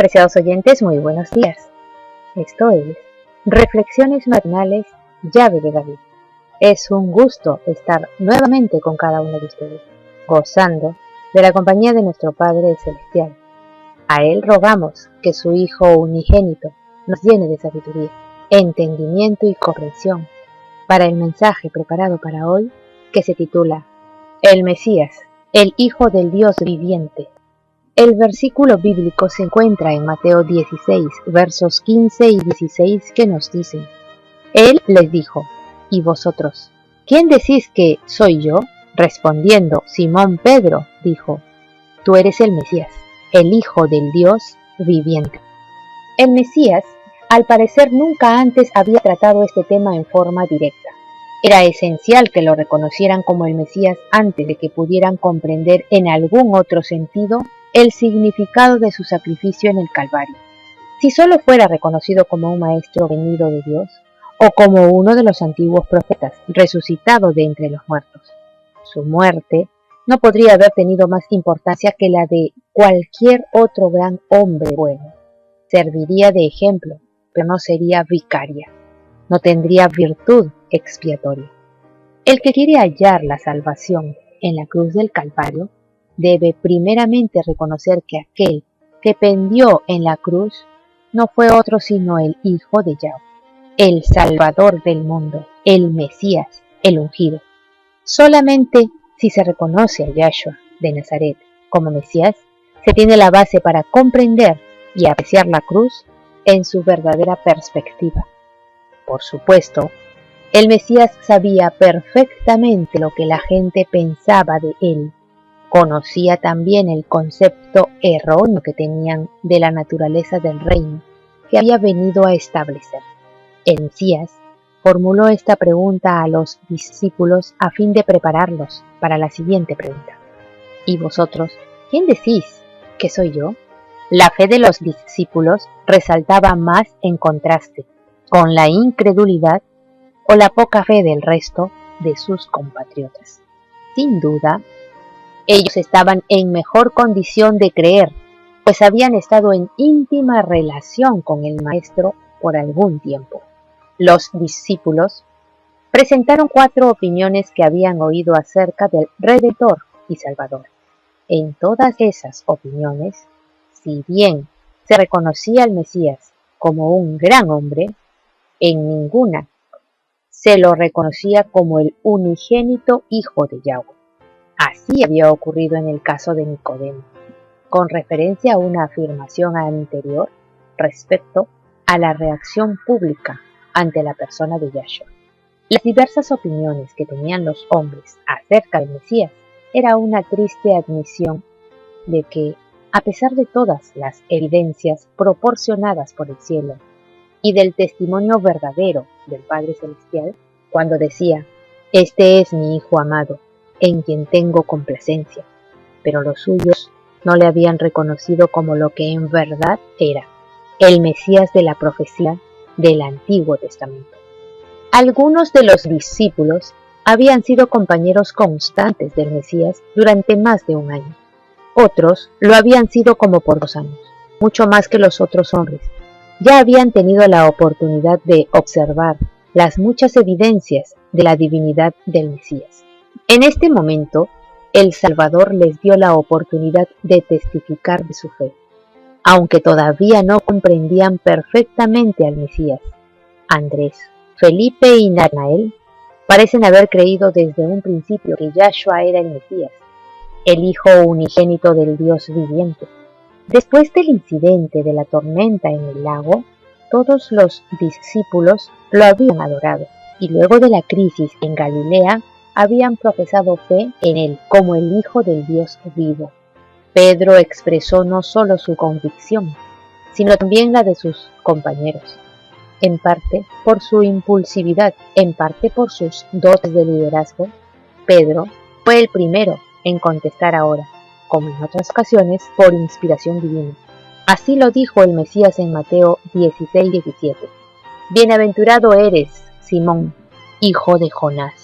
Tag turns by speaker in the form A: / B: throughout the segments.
A: Apreciados oyentes, muy buenos días. Esto es Reflexiones Matinales, Llave de David. Es un gusto estar nuevamente con cada uno de ustedes, gozando de la compañía de nuestro Padre Celestial. A Él rogamos que su Hijo unigénito nos llene de sabiduría, entendimiento y comprensión para el mensaje preparado para hoy, que se titula El Mesías, el Hijo del Dios viviente. El versículo bíblico se encuentra en Mateo 16, versos 15 y 16, que nos dicen: Él les dijo: ¿Y vosotros? ¿Quién decís que soy yo? Respondiendo Simón Pedro, dijo: Tú eres el Mesías, el Hijo del Dios viviente. El Mesías, al parecer, nunca antes había tratado este tema en forma directa. Era esencial que lo reconocieran como el Mesías antes de que pudieran comprender en algún otro sentido el significado de su sacrificio en el Calvario. Si solo fuera reconocido como un maestro venido de Dios, o como uno de los antiguos profetas resucitado de entre los muertos, su muerte no podría haber tenido más importancia que la de cualquier otro gran hombre bueno. Serviría de ejemplo, pero no sería vicaria, no tendría virtud expiatoria. El que quiere hallar la salvación en la cruz del Calvario debe primeramente reconocer que aquel que pendió en la cruz no fue otro sino el Hijo de Yahweh, el Salvador del mundo, el Mesías, el ungido. Solamente si se reconoce a Yahshua de Nazaret como Mesías, se tiene la base para comprender y apreciar la cruz en su verdadera perspectiva. Por supuesto, el Mesías sabía perfectamente lo que la gente pensaba de él. Conocía también el concepto erróneo que tenían de la naturaleza del reino que había venido a establecer. El Mesías formuló esta pregunta a los discípulos a fin de prepararlos para la siguiente pregunta: ¿Y vosotros, quién decís que soy yo? La fe de los discípulos resaltaba más en contraste con la incredulidad o la poca fe del resto de sus compatriotas. Sin duda, ellos estaban en mejor condición de creer, pues habían estado en íntima relación con el Maestro por algún tiempo. Los discípulos presentaron 4 opiniones que habían oído acerca del Redentor y Salvador. En todas esas opiniones, si bien se reconocía al Mesías como un gran hombre, en ninguna se lo reconocía como el unigénito Hijo de Yahweh. Así había ocurrido en el caso de Nicodemo, con referencia a una afirmación anterior respecto a la reacción pública ante la persona de Yahshua. Las diversas opiniones que tenían los hombres acerca del Mesías era una triste admisión de que, a pesar de todas las evidencias proporcionadas por el cielo y del testimonio verdadero del Padre Celestial, cuando decía: Este es mi Hijo amado, en quien tengo complacencia, pero los suyos no le habían reconocido como lo que en verdad era, el Mesías de la profecía del Antiguo Testamento. Algunos de los discípulos habían sido compañeros constantes del Mesías durante más de un año. Otros lo habían sido como por 2 años, mucho más que los otros hombres. Ya habían tenido la oportunidad de observar las muchas evidencias de la divinidad del Mesías. En este momento, el Salvador les dio la oportunidad de testificar de su fe, aunque todavía no comprendían perfectamente al Mesías. Andrés, Felipe y Natanael parecen haber creído desde un principio que Yahshua era el Mesías, el Hijo unigénito del Dios viviente. Después del incidente de la tormenta en el lago, todos los discípulos lo habían adorado, y luego de la crisis en Galilea, habían profesado fe en él como el Hijo del Dios vivo. Pedro expresó no solo su convicción, sino también la de sus compañeros, en parte por su impulsividad, en parte por sus dotes de liderazgo. Pedro fue el primero en contestar ahora, como en otras ocasiones, por inspiración divina. Así lo dijo el Mesías en Mateo 16:17. Bienaventurado eres, Simón, hijo de Jonás,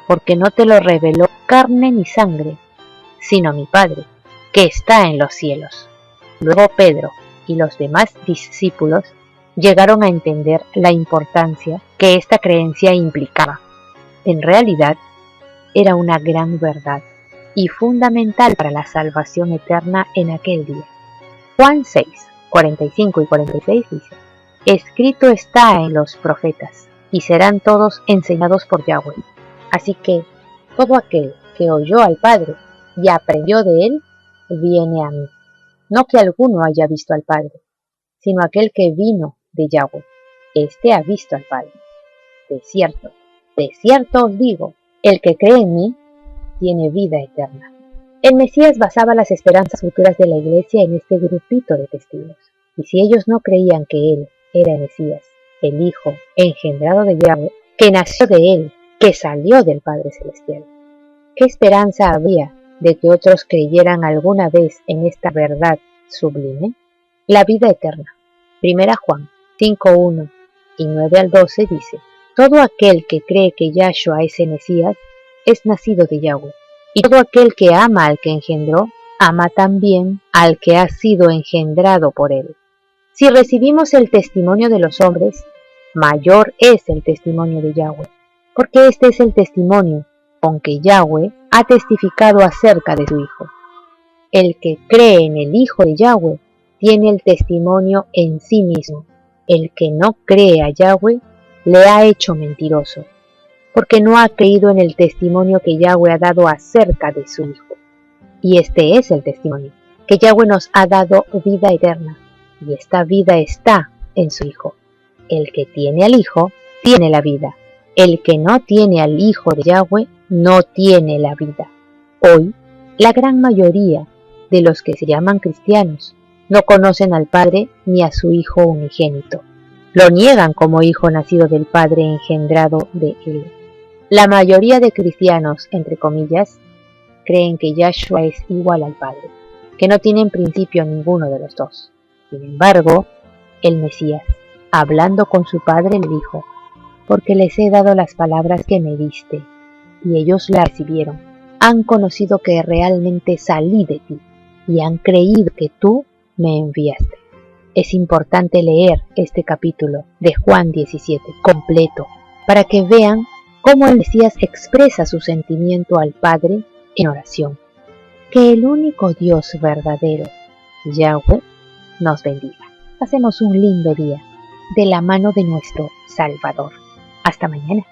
A: porque no te lo reveló carne ni sangre, sino mi Padre, que está en los cielos. Luego Pedro, y los demás discípulos llegaron a entender la importancia que esta creencia implicaba. En realidad, era una gran verdad y fundamental para la salvación eterna en aquel día. Juan 6, 45 y 46 dice: escrito está en los profetas, y serán todos enseñados por Yahweh. Así que todo aquel que oyó al Padre y aprendió de él, viene a mí. No que alguno haya visto al Padre, sino aquel que vino de Yahweh. Este ha visto al Padre. De cierto os digo, el que cree en mí, tiene vida eterna. El Mesías basaba las esperanzas futuras de la Iglesia en este grupito de testigos. Y si ellos no creían que él era el Mesías, el Hijo engendrado de Yahweh, que nació de él, que salió del Padre Celestial, ¿qué esperanza habría de que otros creyeran alguna vez en esta verdad sublime? La vida eterna. 1 Juan 5:1 y 9 al 12 dice: todo aquel que cree que Yahshua es el Mesías es nacido de Yahweh, y todo aquel que ama al que engendró, ama también al que ha sido engendrado por él. Si recibimos el testimonio de los hombres, mayor es el testimonio de Yahweh, porque este es el testimonio con que Yahweh ha testificado acerca de su Hijo. El que cree en el Hijo de Yahweh tiene el testimonio en sí mismo. El que no cree a Yahweh le ha hecho mentiroso, porque no ha creído en el testimonio que Yahweh ha dado acerca de su Hijo. Y este es el testimonio, que Yahweh nos ha dado vida eterna, y esta vida está en su Hijo. El que tiene al Hijo, tiene la vida. El que no tiene al Hijo de Yahweh, no tiene la vida. Hoy, la gran mayoría de los que se llaman cristianos no conocen al Padre ni a su Hijo unigénito. Lo niegan como hijo nacido del Padre engendrado de él. La mayoría de cristianos, entre comillas, creen que Yahshua es igual al Padre, que no tienen principio ninguno de los dos. Sin embargo, el Mesías, hablando con su Padre, le dijo: porque les he dado las palabras que me diste, y ellos la recibieron. Han conocido que realmente salí de ti, y han creído que tú me enviaste. Es importante leer este capítulo de Juan 17 completo, para que vean cómo el Mesías expresa su sentimiento al Padre en oración. Que el único Dios verdadero, Yahweh, nos bendiga. Pasemos un lindo día de la mano de nuestro Salvador. Hasta mañana.